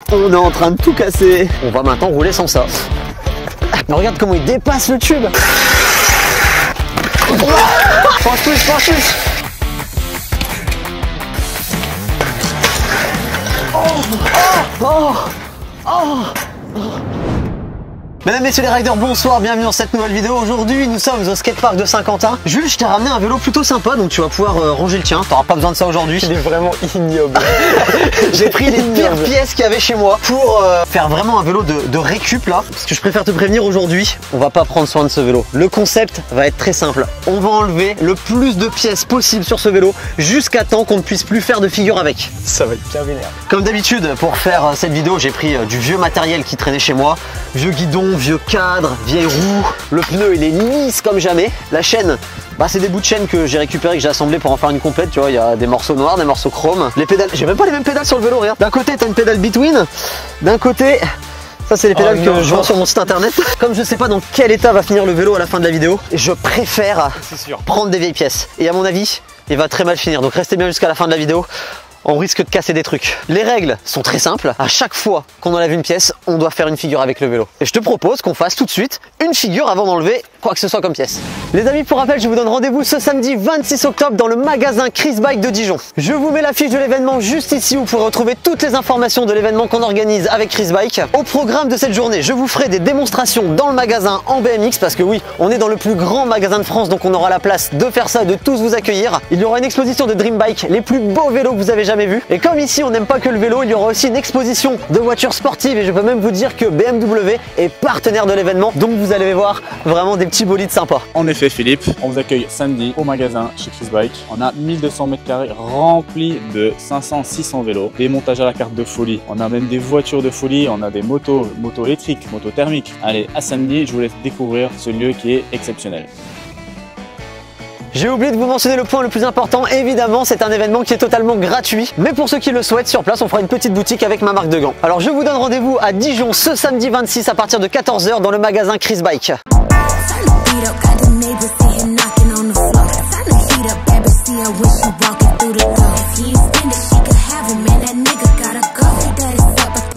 On est en train de tout casser. On va maintenant rouler sans ça. Mais regarde comment il dépasse le tube. Penche plus. Mesdames, messieurs les riders, bonsoir, bienvenue dans cette nouvelle vidéo. Aujourd'hui, nous sommes au skatepark de Saint-Quentin. Jules, je t'ai ramené un vélo plutôt sympa, donc tu vas pouvoir ranger le tien. T'auras pas besoin de ça aujourd'hui. Il est vraiment ignoble. J'ai pris les pires pièces qu'il y avait chez moi pour faire vraiment un vélo de récup là. Parce que je préfère te prévenir aujourd'hui, on va pas prendre soin de ce vélo. Le concept va être très simple. On va enlever le plus de pièces possible sur ce vélo jusqu'à temps qu'on ne puisse plus faire de figure avec. Ça va être bien vénère. Comme d'habitude, pour faire cette vidéo, j'ai pris du vieux matériel qui traînait chez moi. Vieux guidon, vieux cadre, vieille roue. Le pneu, il est lisse comme jamais. La chaîne, c'est des bouts de chaîne que j'ai récupéré, que j'ai assemblé pour en faire une complète. Tu vois, il y a des morceaux noirs, des morceaux chrome. Les pédales, j'ai même pas les mêmes pédales sur le vélo, regarde. D'un côté, t'as une pédale Between. D'un côté, ça c'est les pédales que je vends sur mon site internet. Comme je sais pas dans quel état va finir le vélo à la fin de la vidéo, je préfère prendre des vieilles pièces. Et à mon avis, il va très mal finir. Donc restez bien jusqu'à la fin de la vidéo. On risque de casser des trucs. Les règles sont très simples. À chaque fois qu'on enlève une pièce, on doit faire une figure avec le vélo. Et je te propose qu'on fasse tout de suite une figure avant d'enlever quoi que ce soit comme pièce. Les amis, pour rappel, je vous donne rendez-vous ce samedi 26 octobre dans le magasin Chris Bike de Dijon. Je vous mets l'affiche de l'événement juste ici où vous pourrez retrouver toutes les informations de l'événement qu'on organise avec Chris Bike. Au programme de cette journée, je vous ferai des démonstrations dans le magasin en BMX parce que oui, on est dans le plus grand magasin de France, donc on aura la place de faire ça et de tous vous accueillir. Il y aura une exposition de Dream Bike, les plus beaux vélos que vous avez jamais vu. Et comme ici on n'aime pas que le vélo, il y aura aussi une exposition de voitures sportives et je peux même vous dire que BMW est partenaire de l'événement, donc vous allez voir vraiment des petits bolides sympas. En effet Philippe, on vous accueille samedi au magasin chez Chris Bike. On a 1200 m² remplis de 500-600 vélos, des montages à la carte de folie, on a même des voitures de folie, on a des motos électriques, motos thermiques. Allez, à samedi, je vous laisse découvrir ce lieu qui est exceptionnel. J'ai oublié de vous mentionner le point le plus important, évidemment c'est un événement qui est totalement gratuit, mais pour ceux qui le souhaitent, sur place on fera une petite boutique avec ma marque de gants. Alors je vous donne rendez-vous à Dijon ce samedi 26 à partir de 14 h dans le magasin Chris Bike.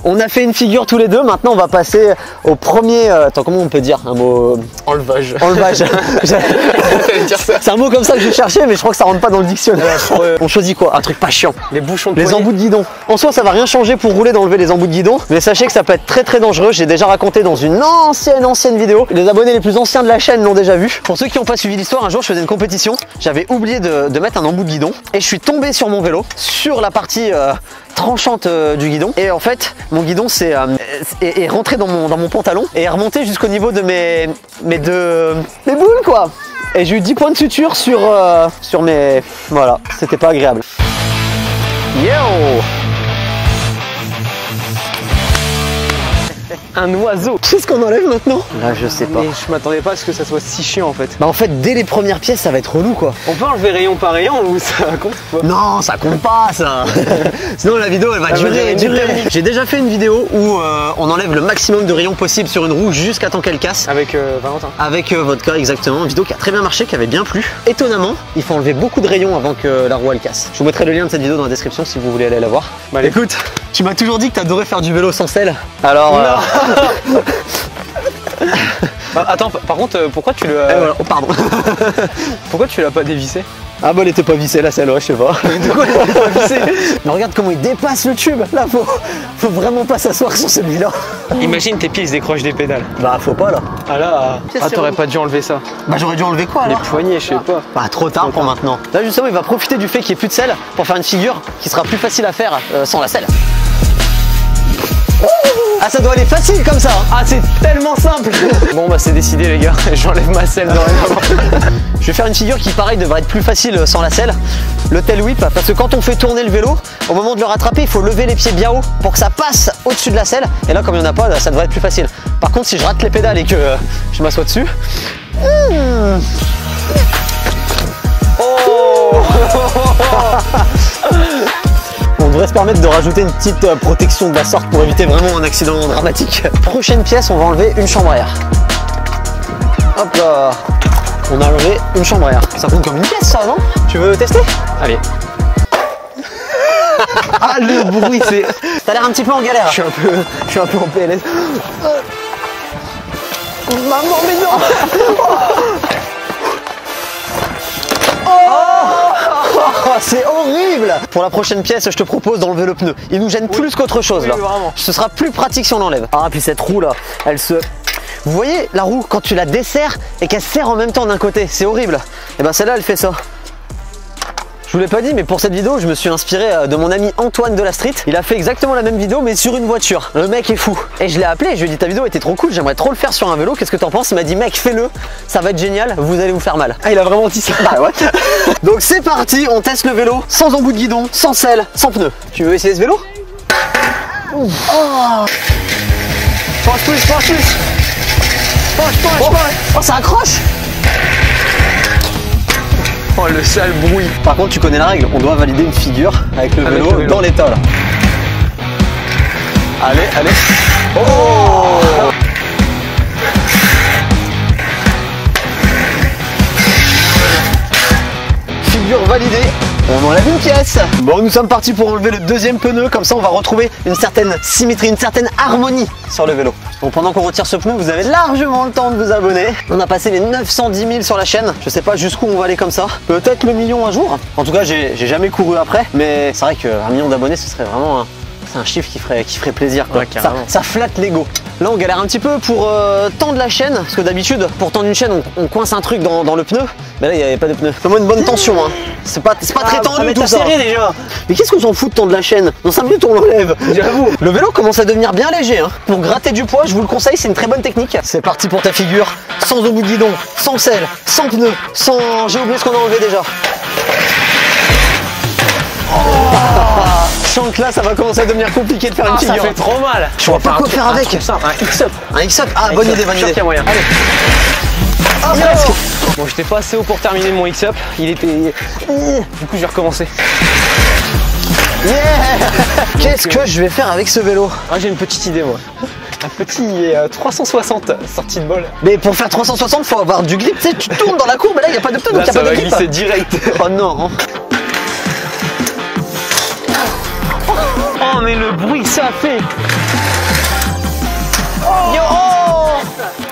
On a fait une figure tous les deux, maintenant on va passer au premier... Attends, comment on peut dire un mot... Enlevage. Enlevage. C'est un mot comme ça que je cherchais, mais je crois que ça rentre pas dans le dictionnaire. On choisit quoi? Un truc pas chiant. Les bouchons de Les embouts de guidon. En soi, ça va rien changer pour rouler d'enlever les embouts de guidon, mais sachez que ça peut être très très dangereux. J'ai déjà raconté dans une ancienne vidéo. Les abonnés les plus anciens de la chaîne l'ont déjà vu. Pour ceux qui n'ont pas suivi l'histoire, un jour je faisais une compétition. J'avais oublié de mettre un embout de guidon et je suis tombé sur mon vélo, sur la partie... tranchante du guidon, et en fait mon guidon est rentré dans mon pantalon et est remonté jusqu'au niveau de mes boules quoi, et j'ai eu 10 points de suture sur mes... Voilà, c'était pas agréable. Yo, un oiseau. qu'est-ce qu'on enlève maintenant? Là je sais pas. Mais je m'attendais pas à ce que ça soit si chiant en fait. En fait dès les premières pièces ça va être relou quoi. On peut enlever rayon par rayon ou ça compte pas? Non, ça compte pas ça. Sinon la vidéo elle va durer. J'ai déjà fait une vidéo où on enlève le maximum de rayons possible sur une roue jusqu'à temps qu'elle casse. Avec Valentin. Avec vodka, exactement. Une vidéo qui a très bien marché, qui avait bien plu. Étonnamment, il faut enlever beaucoup de rayons avant que la roue elle casse. Je vous mettrai le lien de cette vidéo dans la description si vous voulez aller la voir. Allez. Écoute, tu m'as toujours dit que t'adorais faire du vélo sans selle. Alors... Attends, par contre, pourquoi tu le... voilà. Oh, pardon. Pourquoi tu l'as pas dévissé? Ah bah elle était pas vissée la selle, ouais, je sais pas. De quoi elle était pas vissée? Mais regarde comment il dépasse le tube. Là, faut vraiment pas s'asseoir sur celui-là. Imagine tes pieds ils se décrochent des pédales. Bah faut pas là. Ah là... Ah t'aurais pas dû enlever ça. Bah j'aurais dû enlever quoi Les alors? poignets, je sais pas. Bah trop tard pour maintenant. Là justement il va profiter du fait qu'il n'y ait plus de selle pour faire une figure qui sera plus facile à faire sans la selle. Ah ça doit aller facile comme ça. Ah c'est tellement simple. Bon bah c'est décidé les gars, j'enlève ma selle dorénavant. Je vais faire une figure qui pareil devrait être plus facile sans la selle. Le tail whip, parce que quand on fait tourner le vélo, au moment de le rattraper il faut lever les pieds bien haut pour que ça passe au-dessus de la selle. Et là comme il n'y en a pas, ça devrait être plus facile. Par contre si je rate les pédales et que je m'assois dessus... Oh on devrait se permettre de rajouter une petite protection de la sorte pour éviter vraiment un accident dramatique. Prochaine pièce, on va enlever une chambre à air. Hop là, on a enlevé une chambre à air. Ça compte comme une pièce ça, non? Tu veux tester? Allez. Ah, le bruit, c'est... T'as l'air un petit peu en galère. Je suis un peu en PLS. Maman, mais non. Oh, c'est horrible. Pour la prochaine pièce, je te propose d'enlever le pneu. Il nous gêne plus qu'autre chose là. Vraiment. Ce sera plus pratique si on l'enlève. Ah, puis cette roue là, elle se... Vous voyez la roue, quand tu la desserres et qu'elle serre en même temps d'un côté, c'est horrible. Et ben celle-là, elle fait ça. Je vous l'ai pas dit, mais pour cette vidéo, je me suis inspiré de mon ami Antoine de la Street. Il a fait exactement la même vidéo, mais sur une voiture. Le mec est fou. Et je l'ai appelé, je lui ai dit ta vidéo était trop cool, j'aimerais trop le faire sur un vélo. Qu'est-ce que t'en penses? Il m'a dit mec, fais-le, ça va être génial, vous allez vous faire mal. Ah, il a vraiment dit ça. Bah ouais. Donc c'est parti, on teste le vélo sans embout de guidon, sans selle, sans pneus. Tu veux essayer ce vélo? Oh. Penche plus, penche plus. Penche. Oh, ça accroche. Oh, le sale bruit. Par contre, tu connais la règle, on doit valider une figure avec le vélo dans l'état là. Allez. Oh. Figure validée. On enlève une pièce. Bon, nous sommes partis pour enlever le deuxième pneu. Comme ça, on va retrouver une certaine symétrie, une certaine harmonie sur le vélo. Donc pendant qu'on retire ce pneu, vous avez largement le temps de vous abonner. On a passé les 910 000 sur la chaîne. Je sais pas jusqu'où on va aller comme ça. Peut-être le million un jour. En tout cas, j'ai jamais couru après. Mais c'est vrai qu'un million d'abonnés, ce serait vraiment un chiffre qui ferait plaisir, quoi. Ouais, ça flatte l'ego. Là, on galère un petit peu pour tendre la chaîne. Parce que d'habitude, pour tendre une chaîne, on coince un truc dans le pneu. Mais là, il n'y avait pas de pneu. Fais-moi une bonne tension. Hein. C'est pas très tendu tout ça. serré déjà. Mais qu'est-ce qu'on s'en fout de tendre la chaîne? Dans 5 minutes, on l'enlève. J'avoue. Le vélo commence à devenir bien léger. Hein. Pour gratter du poids, je vous le conseille, c'est une très bonne technique. C'est parti pour ta figure. Sans embout de guidon, sans selle, sans pneu, sans... J'ai oublié ce qu'on a enlevé déjà. Je sens que là, ça va commencer à devenir compliqué de faire une figure. Ça fait trop mal. Je vois pas quoi faire avec. Un X-Up. Un X-Up. Ah, bonne idée, bonne idée. Il y a moyen. Allez. Ah, presque. Bon, j'étais pas assez haut pour terminer mon X-Up. Il était... Du coup, je vais recommencer. Yeah. Qu'est-ce que je vais faire avec ce vélo? Ah, j'ai une petite idée, moi. Un petit 360 sortie de bol. Mais pour faire 360, faut avoir du grip. Tu sais, tu tournes dans la courbe, mais là, il n'y a pas de pneu, donc il n'y a pas de grip. C'est direct. Oh non. Oh, mais le bruit que ça fait.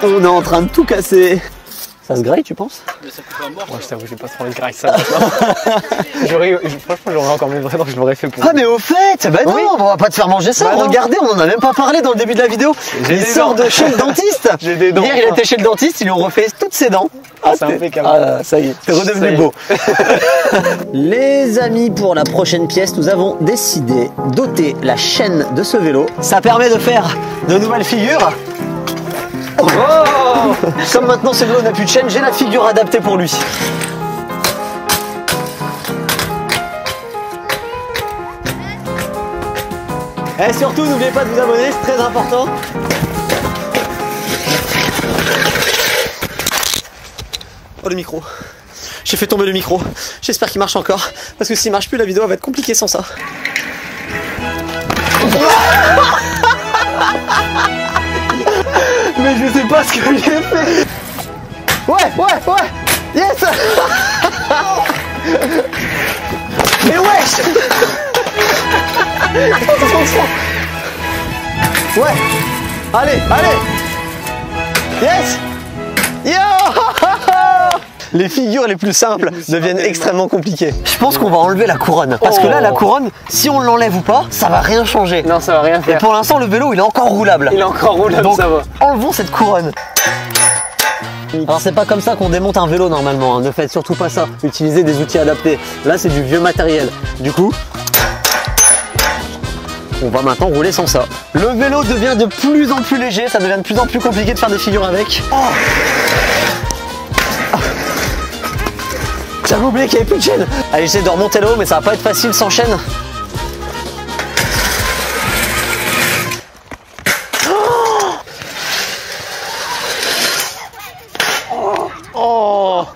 On est en train de tout casser. Ça se graille, tu penses? Moi, je t'avoue, j'ai pas trop envie de grailler ça maintenant. Franchement, j'aurais encore mieux vraiment que je l'aurais fait pour. Ah, mais au fait, bah non, oui. on va pas te faire manger ça. Bah regardez, on en a même pas parlé dans le début de la vidéo. Il sort de chez le dentiste. J'ai des dents. Hier, il était chez le dentiste, ils lui ont refait toutes ses dents. Ah, c'est impeccable. Ah, ça y est, c'est redevenu beau. Les amis, pour la prochaine pièce, nous avons décidé d'ôter la chaîne de ce vélo. Ça permet de faire de nouvelles figures. Oh. Comme maintenant ce vélo n'a plus de chaîne, j'ai la figure adaptée pour lui. Et surtout, n'oubliez pas de vous abonner, c'est très important. Oh, le micro. J'ai fait tomber le micro. J'espère qu'il marche encore. Parce que s'il marche plus, la vidéo va être compliquée sans ça. Mais je sais pas ce que j'ai fait. Ouais. Yes. Mais wesh. Ouais. Allez. Yes. Yo. Les figures les plus simples deviennent extrêmement compliquées. Je pense qu'on va enlever la couronne. Parce que là, la couronne, si on l'enlève ou pas, ça va rien changer. Non, ça va rien faire. Et pour l'instant, le vélo, il est encore roulable. Il est encore roulable, donc, ça va. enlevons cette couronne. Alors c'est pas comme ça qu'on démonte un vélo normalement, hein. Ne faites surtout pas ça, utilisez des outils adaptés. Là c'est du vieux matériel, du coup on va maintenant rouler sans ça. Le vélo devient de plus en plus léger, ça devient de plus en plus compliqué de faire des figures avec. Oh, j'avais oublié qu'il n'y avait plus de chaîne. Allez, j'essaie de remonter là-haut mais ça va pas être facile sans chaîne.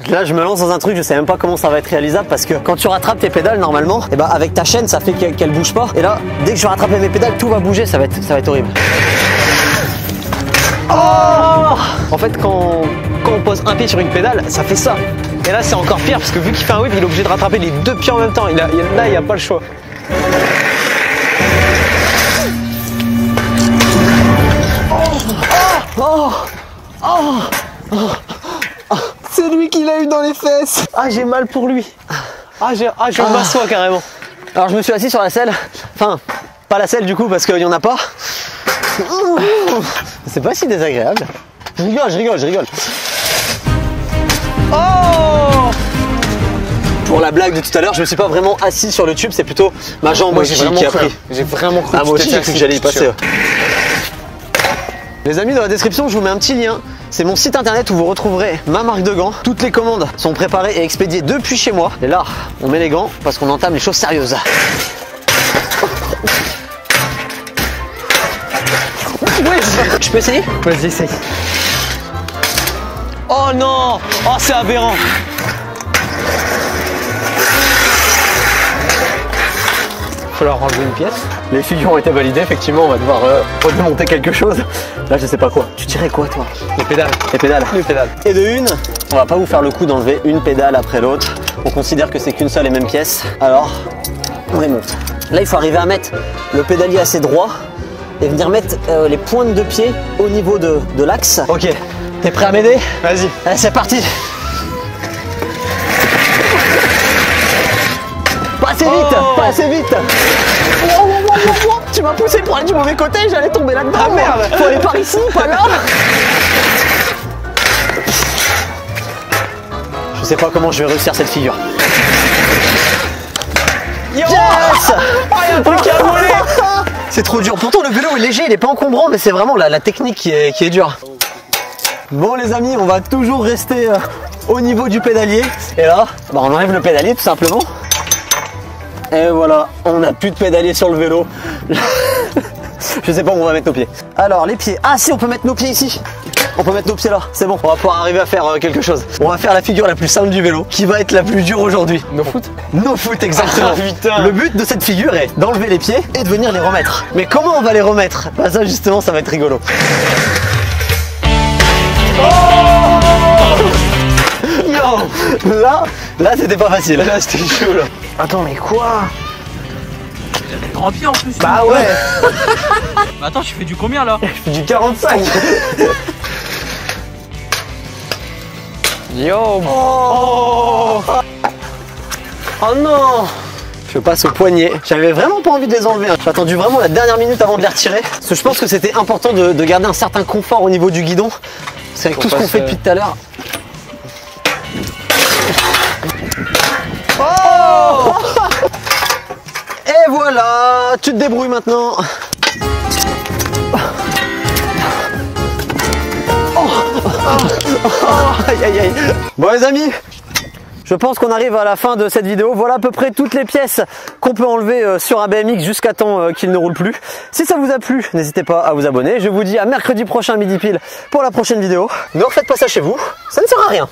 Là je me lance dans un truc, je sais même pas comment ça va être réalisable parce que quand tu rattrapes tes pédales normalement, et bah avec ta chaîne ça fait qu'elle bouge pas. Et là dès que je vais rattraper mes pédales tout va bouger, ça va être horrible. Oh, en fait quand on pose un pied sur une pédale, ça fait ça. Et là c'est encore pire parce que vu qu'il fait un whip, il est obligé de rattraper les deux pieds en même temps. Là il n'y a pas le choix. dans les fesses. Ah, j'ai mal pour lui. Je m'assois carrément. Alors je me suis assis sur la selle. Enfin, pas la selle du coup parce qu'il n'y en a pas. C'est pas si désagréable. Je rigole. Oh! Pour la blague de tout à l'heure, je me suis pas vraiment assis sur le tube, c'est plutôt ma jambe Moi, qui a pris. J'ai vraiment cru Ah, moi aussi j'ai cru que j'allais y passer. ouais. Les amis, dans la description, je vous mets un petit lien. C'est mon site internet où vous retrouverez ma marque de gants. Toutes les commandes sont préparées et expédiées depuis chez moi. Et là, on met les gants parce qu'on entame les choses sérieuses. Ouais, Je peux essayer? vas-y, essaye. Oh non! Oh, c'est aberrant! Il va falloir enlever une pièce. Les figures ont été validées, effectivement, on va devoir redémonter quelque chose. Là, je sais pas quoi. Tu dirais quoi, toi? Les pédales. Les pédales. Les pédales. Et de une, on va pas vous faire le coup d'enlever une pédale après l'autre. On considère que c'est qu'une seule et même pièce. Alors, on les monte. Là, il faut arriver à mettre le pédalier assez droit et venir mettre les pointes de pied au niveau de l'axe. Ok, t'es prêt à m'aider? Vas-y. Allez, c'est parti. Pas assez vite, pas assez vite. Tu m'as poussé pour aller du mauvais côté, j'allais tomber là-dedans. Ah merde. Faut aller par ici, pas là. Je sais pas comment je vais réussir cette figure. Yo! Yes! Oh, y'a un truc qui a volé! C'est trop dur. Pourtant, le vélo est léger, il est pas encombrant, mais c'est vraiment la technique qui est dure. Bon, les amis, on va toujours rester au niveau du pédalier. Et là, bah, on enlève le pédalier tout simplement. Et voilà, on n'a plus de pédalier sur le vélo. Je sais pas où on va mettre nos pieds. Alors, les pieds. Ah si, on peut mettre nos pieds ici. On peut mettre nos pieds là, c'est bon. On va pouvoir arriver à faire quelque chose. On va faire la figure la plus simple du vélo, qui va être la plus dure aujourd'hui. No foot? No foot, exactement. Ah, putain. Le but de cette figure est d'enlever les pieds et de venir les remettre. Mais comment on va les remettre? Bah ça justement, ça va être rigolo. Yo, là c'était pas facile. Là c'était chaud là. Attends, mais quoi? Grand pied en plus. Bah ouais. Mais attends, tu fais du combien là? Je fais du 45. Yo! Oh non! Je passe au poignet. J'avais vraiment pas envie de les enlever. J'ai attendu vraiment la dernière minute avant de les retirer. Parce que je pense que c'était important de garder un certain confort au niveau du guidon. Parce qu'avec tout ce qu'on fait depuis tout à l'heure. Oh! Et voilà! Tu te débrouilles maintenant. Aïe aïe aïe. Bon les amis, je pense qu'on arrive à la fin de cette vidéo. Voilà à peu près toutes les pièces qu'on peut enlever sur un BMX jusqu'à temps qu'il ne roule plus. Si ça vous a plu, n'hésitez pas à vous abonner. Je vous dis à mercredi prochain midi pile pour la prochaine vidéo. Ne refaites pas ça chez vous, ça ne sert à rien.